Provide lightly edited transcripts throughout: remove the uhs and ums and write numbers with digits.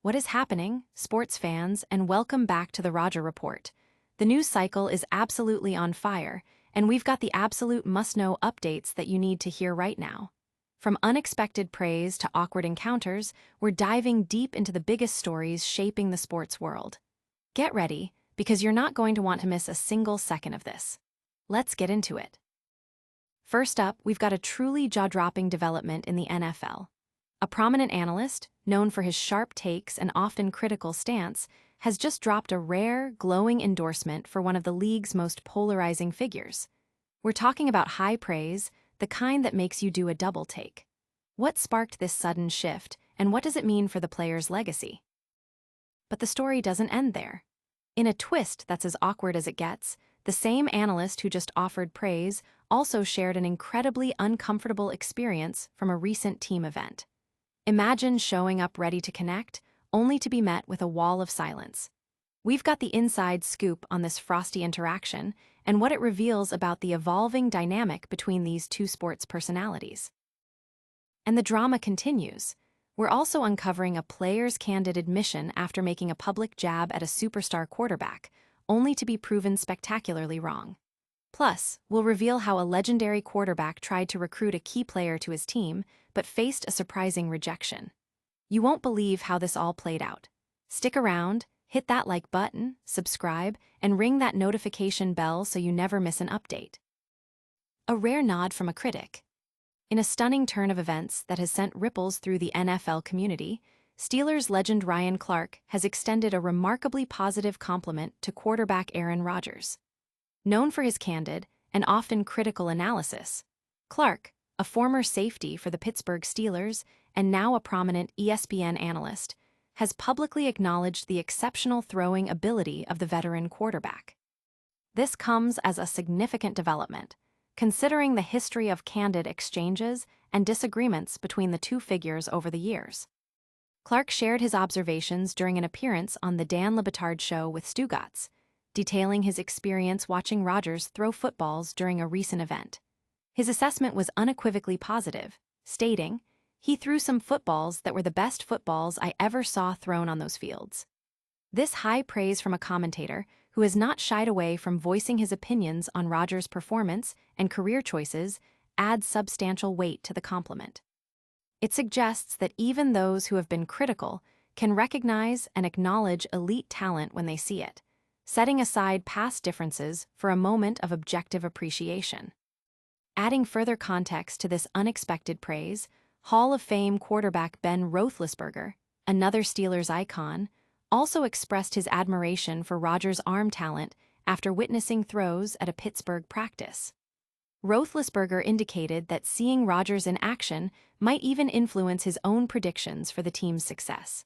What is happening, sports fans, and welcome back to the Roger Report. The news cycle is absolutely on fire, and we've got the absolute must-know updates that you need to hear right now. From unexpected praise to awkward encounters, we're diving deep into the biggest stories shaping the sports world. Get ready, because you're not going to want to miss a single second of this. Let's get into it. First up, we've got a truly jaw-dropping development in the NFL. A prominent analyst, known for his sharp takes and often critical stance, has just dropped a rare, glowing endorsement for one of the league's most polarizing figures. We're talking about high praise, the kind that makes you do a double take. What sparked this sudden shift, and what does it mean for the player's legacy? But the story doesn't end there. In a twist that's as awkward as it gets, the same analyst who just offered praise also shared an incredibly uncomfortable experience from a recent team event. Imagine showing up ready to connect, only to be met with a wall of silence. We've got the inside scoop on this frosty interaction and what it reveals about the evolving dynamic between these two sports personalities. And the drama continues. We're also uncovering a player's candid admission after making a public jab at a superstar quarterback, only to be proven spectacularly wrong. Plus, we'll reveal how a legendary quarterback tried to recruit a key player to his team, but faced a surprising rejection. You won't believe how this all played out. Stick around, hit that like button, subscribe, and ring that notification bell so you never miss an update. A rare nod from a critic. In a stunning turn of events that has sent ripples through the NFL community, Steelers legend Ryan Clark has extended a remarkably positive compliment to quarterback Aaron Rodgers. Known for his candid and often critical analysis, Clark, a former safety for the Pittsburgh Steelers and now a prominent ESPN analyst, has publicly acknowledged the exceptional throwing ability of the veteran quarterback. This comes as a significant development, considering the history of candid exchanges and disagreements between the two figures over the years. Clark shared his observations during an appearance on the Dan Le Batard Show with Stugotz, detailing his experience watching Rodgers throw footballs during a recent event. His assessment was unequivocally positive, stating, "He threw some footballs that were the best footballs I ever saw thrown on those fields." This high praise from a commentator who has not shied away from voicing his opinions on Rodgers' performance and career choices adds substantial weight to the compliment. It suggests that even those who have been critical can recognize and acknowledge elite talent when they see it, setting aside past differences for a moment of objective appreciation. Adding further context to this unexpected praise, Hall of Fame quarterback Ben Roethlisberger, another Steelers icon, also expressed his admiration for Rodgers' arm talent after witnessing throws at a Pittsburgh practice. Roethlisberger indicated that seeing Rodgers in action might even influence his own predictions for the team's success.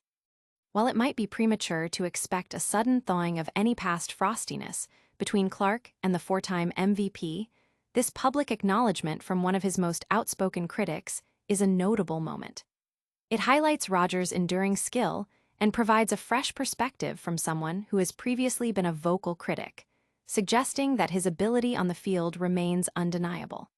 While it might be premature to expect a sudden thawing of any past frostiness between Clark and the four-time MVP, this public acknowledgement from one of his most outspoken critics is a notable moment. It highlights Rodgers' enduring skill and provides a fresh perspective from someone who has previously been a vocal critic, suggesting that his ability on the field remains undeniable.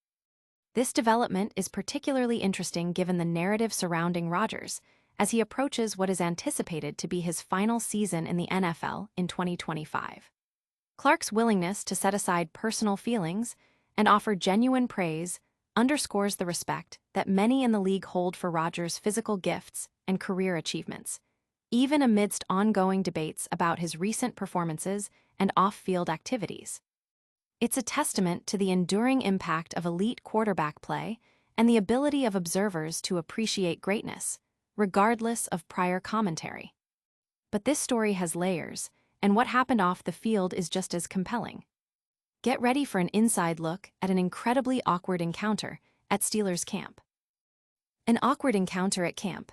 This development is particularly interesting given the narrative surrounding Rodgers, as he approaches what is anticipated to be his final season in the NFL in 2025. Clark's willingness to set aside personal feelings and offer genuine praise underscores the respect that many in the league hold for Rodgers' physical gifts and career achievements, even amidst ongoing debates about his recent performances and off-field activities. It's a testament to the enduring impact of elite quarterback play and the ability of observers to appreciate greatness, regardless of prior commentary. But this story has layers, and what happened off the field is just as compelling. Get ready for an inside look at an incredibly awkward encounter at Steelers camp. An awkward encounter at camp.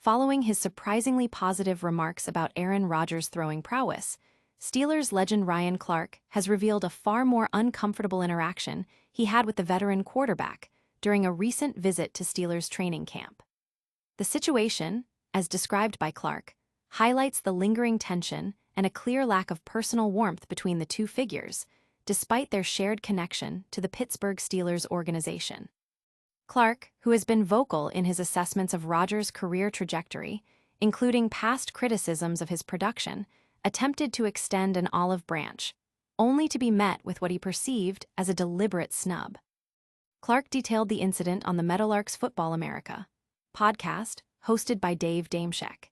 Following his surprisingly positive remarks about Aaron Rodgers' throwing prowess, Steelers legend Ryan Clark has revealed a far more uncomfortable interaction he had with the veteran quarterback during a recent visit to Steelers training camp. The situation, as described by Clark, highlights the lingering tension and a clear lack of personal warmth between the two figures, despite their shared connection to the Pittsburgh Steelers organization. Clark, who has been vocal in his assessments of Rodgers' career trajectory, including past criticisms of his production, attempted to extend an olive branch, only to be met with what he perceived as a deliberate snub. Clark detailed the incident on the Meadowlarks Football America podcast, hosted by Dave Dameshek.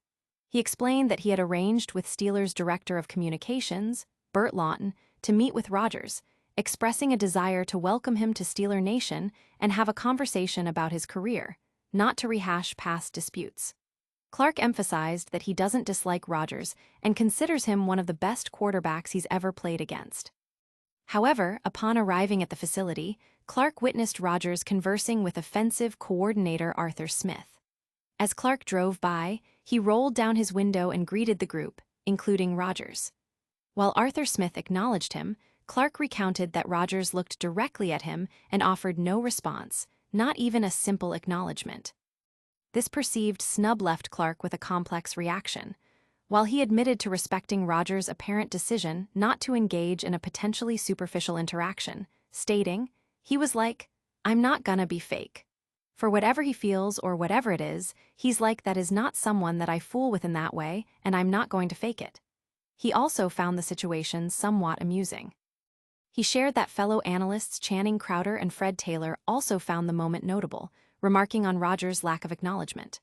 He explained that he had arranged with Steelers Director of Communications, Burt Lawton, to meet with Rodgers, expressing a desire to welcome him to Steeler Nation and have a conversation about his career, not to rehash past disputes. Clark emphasized that he doesn't dislike Rodgers and considers him one of the best quarterbacks he's ever played against. However, upon arriving at the facility, Clark witnessed Rodgers conversing with offensive coordinator Arthur Smith. As Clark drove by, he rolled down his window and greeted the group, including Rodgers. While Arthur Smith acknowledged him, Clark recounted that Rodgers looked directly at him and offered no response, not even a simple acknowledgement. This perceived snub left Clark with a complex reaction. While he admitted to respecting Rodgers' apparent decision not to engage in a potentially superficial interaction, stating, "He was like, I'm not gonna be fake. For whatever he feels or whatever it is, he's like that is not someone that I fool with in that way, and I'm not going to fake it." He also found the situation somewhat amusing. He shared that fellow analysts Channing Crowder and Fred Taylor also found the moment notable, remarking on Rodgers' lack of acknowledgement.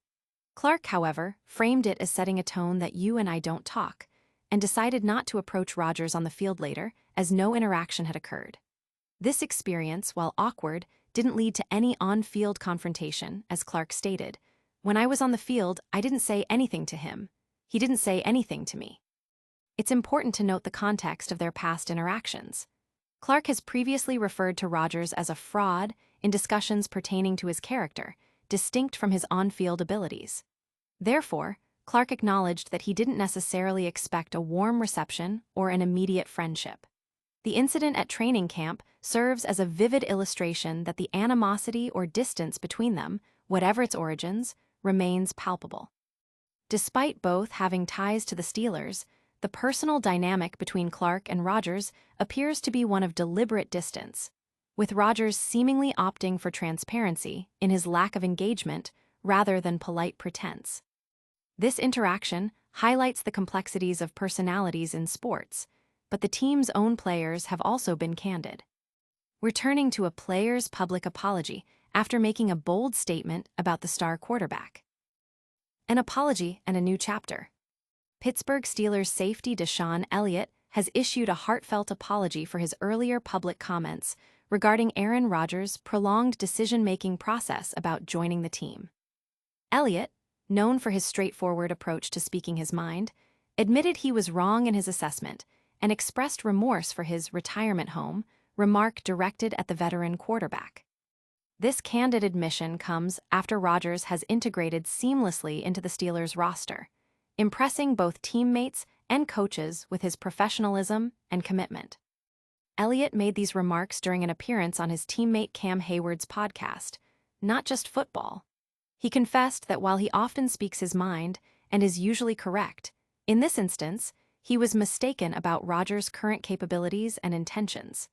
Clark, however, framed it as setting a tone that "you and I don't talk," and decided not to approach Rodgers on the field later, as no interaction had occurred. This experience, while awkward, didn't lead to any on-field confrontation, as Clark stated. "When I was on the field, I didn't say anything to him. He didn't say anything to me." It's important to note the context of their past interactions. Clark has previously referred to Rodgers as a fraud in discussions pertaining to his character, distinct from his on-field abilities. Therefore, Clark acknowledged that he didn't necessarily expect a warm reception or an immediate friendship. The incident at training camp serves as a vivid illustration that the animosity or distance between them, whatever its origins, remains palpable. Despite both having ties to the Steelers, the personal dynamic between Clark and Rodgers appears to be one of deliberate distance, with Rodgers seemingly opting for transparency in his lack of engagement rather than polite pretense. This interaction highlights the complexities of personalities in sports, but the team's own players have also been candid. We're turning to a player's public apology after making a bold statement about the star quarterback. An apology and a new chapter. Pittsburgh Steelers safety DeShon Elliott has issued a heartfelt apology for his earlier public comments regarding Aaron Rodgers' prolonged decision-making process about joining the team. Elliott, known for his straightforward approach to speaking his mind, admitted he was wrong in his assessment and expressed remorse for his retirement home remark directed at the veteran quarterback. This candid admission comes after Rodgers has integrated seamlessly into the Steelers' roster, impressing both teammates and coaches with his professionalism and commitment. Elliott made these remarks during an appearance on his teammate Cam Hayward's podcast, Not Just Football. He confessed that while he often speaks his mind and is usually correct, in this instance, he was mistaken about Rodgers' current capabilities and intentions.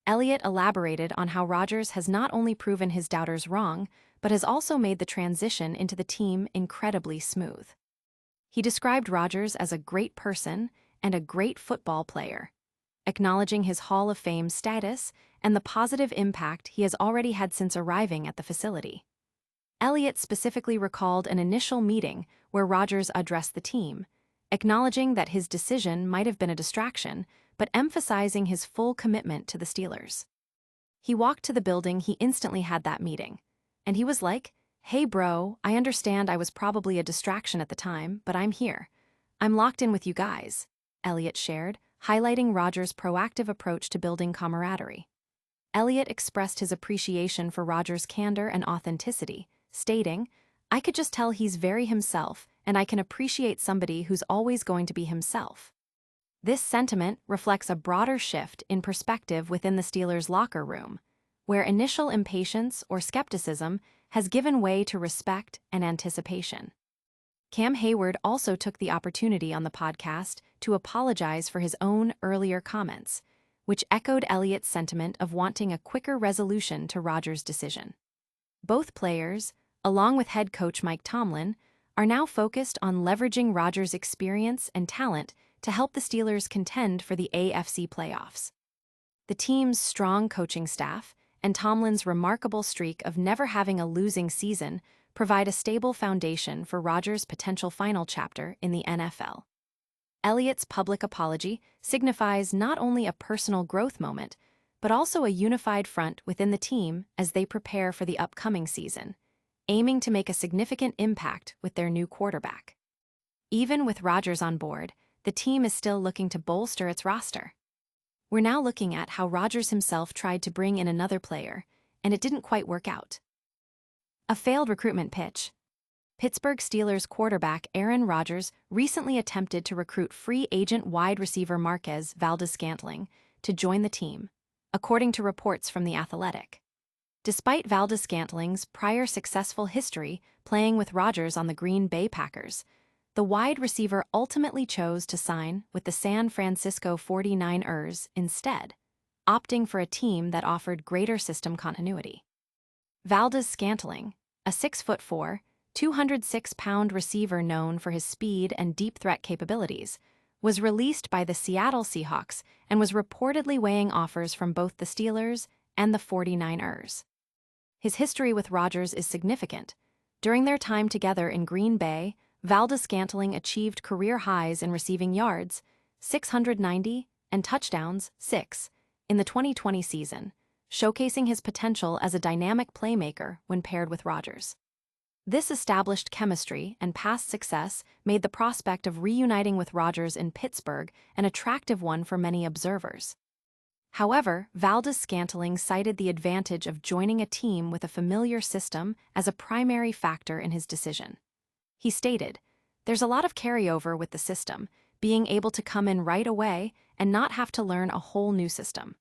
Elliott elaborated on how Rodgers has not only proven his doubters wrong, but has also made the transition into the team incredibly smooth. He described Rodgers as a great person and a great football player, acknowledging his Hall of Fame status and the positive impact he has already had since arriving at the facility. Elliott specifically recalled an initial meeting where Rodgers addressed the team, acknowledging that his decision might have been a distraction, but emphasizing his full commitment to the Steelers. He walked to the building he instantly had that meeting, and he was like, "Hey bro, I understand I was probably a distraction at the time, but I'm here. I'm locked in with you guys," Elliott shared, highlighting Rodgers' proactive approach to building camaraderie. Elliott expressed his appreciation for Rodgers' candor and authenticity, stating, "I could just tell he's very himself, and I can appreciate somebody who's always going to be himself." This sentiment reflects a broader shift in perspective within the Steelers' locker room, where initial impatience or skepticism has given way to respect and anticipation. Cam Hayward also took the opportunity on the podcast to apologize for his own earlier comments, which echoed Elliott's sentiment of wanting a quicker resolution to Rodgers' decision. Both players, along with head coach Mike Tomlin, are now focused on leveraging Rodgers' experience and talent to help the Steelers contend for the AFC playoffs. The team's strong coaching staff and Tomlin's remarkable streak of never having a losing season provide a stable foundation for Rodgers' potential final chapter in the NFL. Elliott's public apology signifies not only a personal growth moment, but also a unified front within the team as they prepare for the upcoming season, aiming to make a significant impact with their new quarterback. Even with Rodgers on board, the team is still looking to bolster its roster. We're now looking at how Rodgers himself tried to bring in another player, and it didn't quite work out. A failed recruitment pitch. Pittsburgh Steelers quarterback Aaron Rodgers recently attempted to recruit free agent wide receiver Marquez Valdes-Scantling to join the team, according to reports from The Athletic. Despite Valdes-Scantling's prior successful history playing with Rodgers on the Green Bay Packers, the wide receiver ultimately chose to sign with the San Francisco 49ers instead, opting for a team that offered greater system continuity. Valdes-Scantling, a 6'4", 206-pound receiver known for his speed and deep threat capabilities, was released by the Seattle Seahawks and was reportedly weighing offers from both the Steelers and the 49ers. His history with Rodgers is significant. During their time together in Green Bay, Valdes-Scantling achieved career highs in receiving yards, 690, and touchdowns, 6, in the 2020 season, showcasing his potential as a dynamic playmaker when paired with Rodgers. This established chemistry and past success made the prospect of reuniting with Rodgers in Pittsburgh an attractive one for many observers. However, Valdes-Scantling cited the advantage of joining a team with a familiar system as a primary factor in his decision. He stated, "There's a lot of carryover with the system, being able to come in right away and not have to learn a whole new system."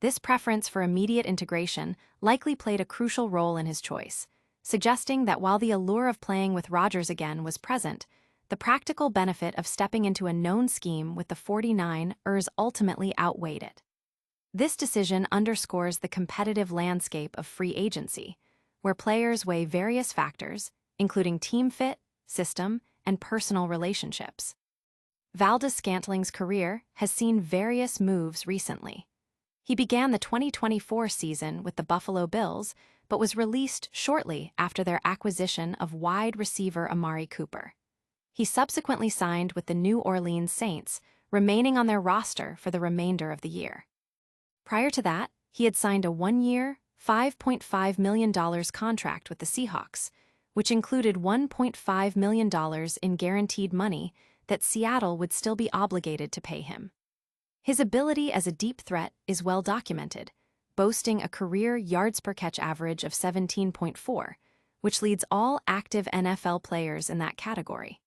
This preference for immediate integration likely played a crucial role in his choice, suggesting that while the allure of playing with Rodgers again was present, the practical benefit of stepping into a known scheme with the 49ers ultimately outweighed it. This decision underscores the competitive landscape of free agency, where players weigh various factors, including team fit, system, and personal relationships. Valdes-Scantling's career has seen various moves recently. He began the 2024 season with the Buffalo Bills, but was released shortly after their acquisition of wide receiver Amari Cooper. He subsequently signed with the New Orleans Saints, remaining on their roster for the remainder of the year. Prior to that, he had signed a one-year, $5.5 million contract with the Seahawks, which included $1.5 million in guaranteed money that Seattle would still be obligated to pay him. His ability as a deep threat is well documented, boasting a career yards-per-catch average of 17.4, which leads all active NFL players in that category.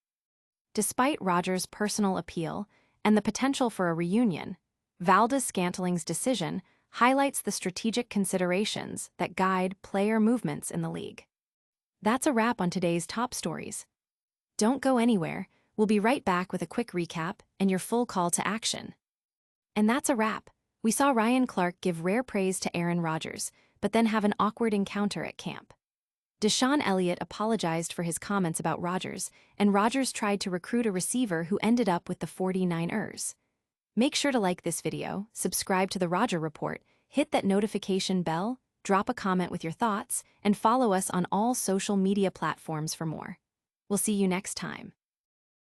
Despite Rodgers' personal appeal and the potential for a reunion, Valdes-Scantling's decision highlights the strategic considerations that guide player movements in the league. That's a wrap on today's top stories. Don't go anywhere. We'll be right back with a quick recap and your full call to action. And that's a wrap. We saw Ryan Clark give rare praise to Aaron Rodgers, but then have an awkward encounter at camp. DeShon Elliott apologized for his comments about Rodgers, and Rodgers tried to recruit a receiver who ended up with the 49ers. Make sure to like this video, subscribe to the Rodger Report, hit that notification bell, drop a comment with your thoughts, and follow us on all social media platforms for more. We'll see you next time.